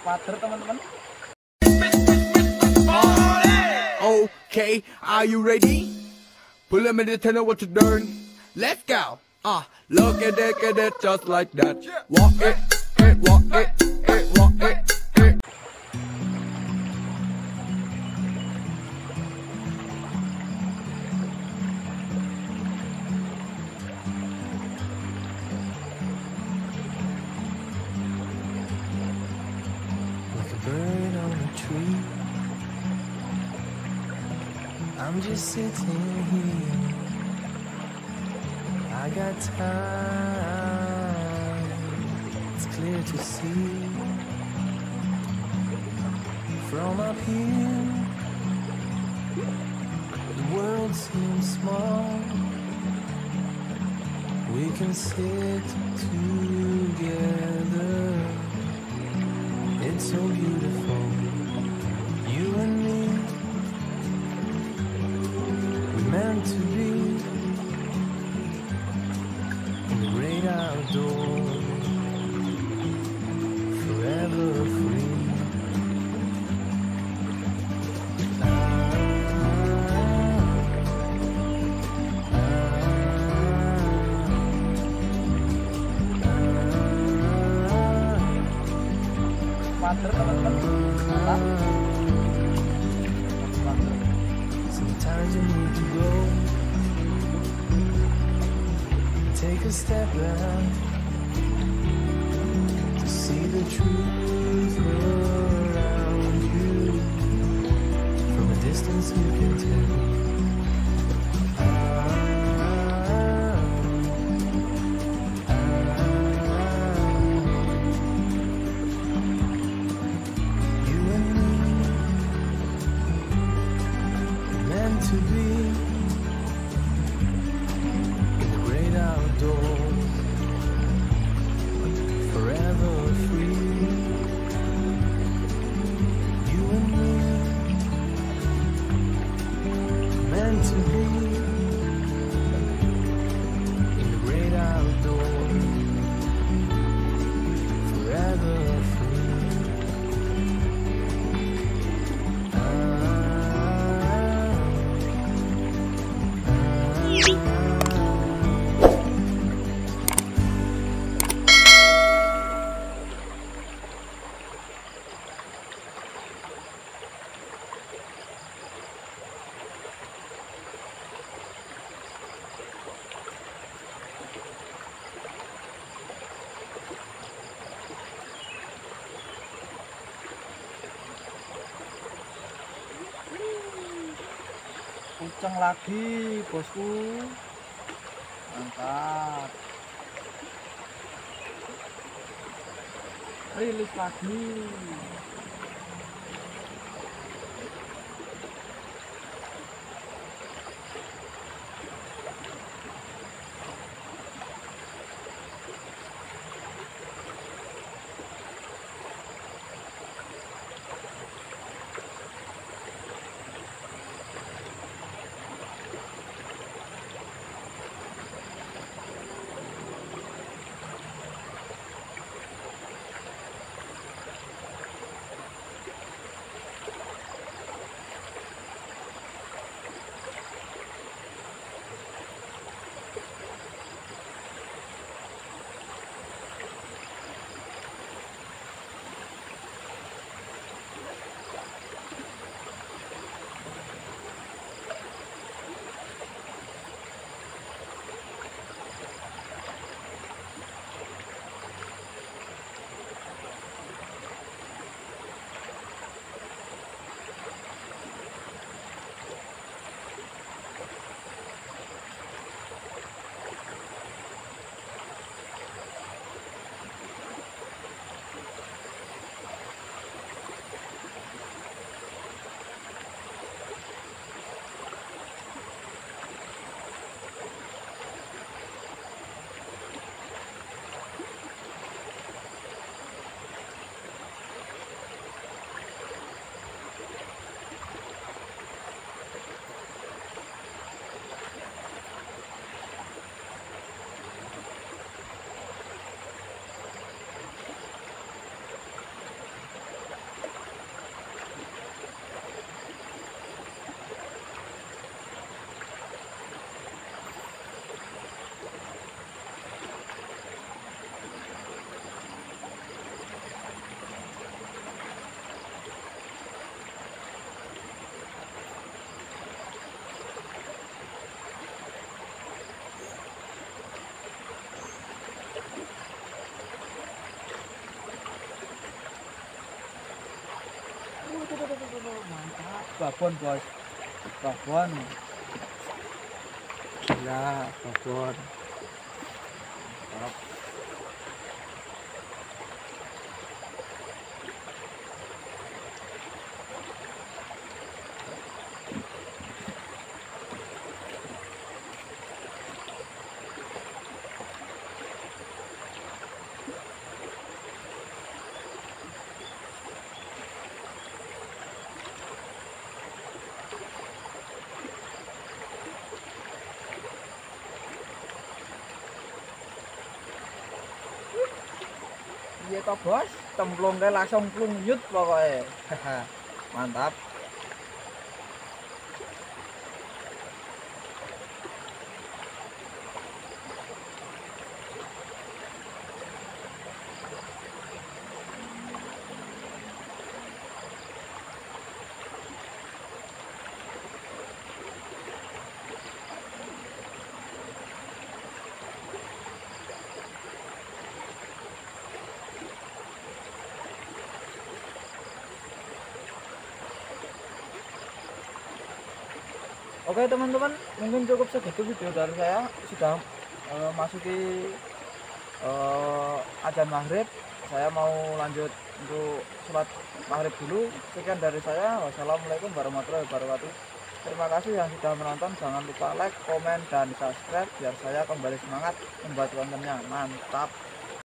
Pader teman-teman. Okay, are you ready? Pull a minute to know what you're doing. Let's go. Look at it, just like that. Walk it, walk it, walk it. Like a bird on a tree, I'm just sitting here. I got time, it's clear to see. From up here, the world seems small. We can sit together. It's so beautiful, you and me. We're meant to be in the great outdoors, forever free. Pader teman-teman. Sometimes you need to go, take a step back to see the truth around you. From a distance you can tell. You and me, meant to be in the great outdoors, forever free. You and me, meant to be in the great outdoors, forever free. Kenceng lagi bosku, mantap. Rilis lagi. babon bos, babon. Gila, babon. Mantap. Iya toh bos, cemplungnya langsung plungyut pokoknya. Mantap. Oke teman-teman, mungkin cukup segitu video dari saya. Sudah masuki adzan maghrib. Saya mau lanjut untuk sholat maghrib dulu. Sekian dari saya. Wassalamualaikum warahmatullahi wabarakatuh. Terima kasih yang sudah menonton. Jangan lupa like, komen, dan subscribe biar saya kembali semangat membuat kontennya. Mantap.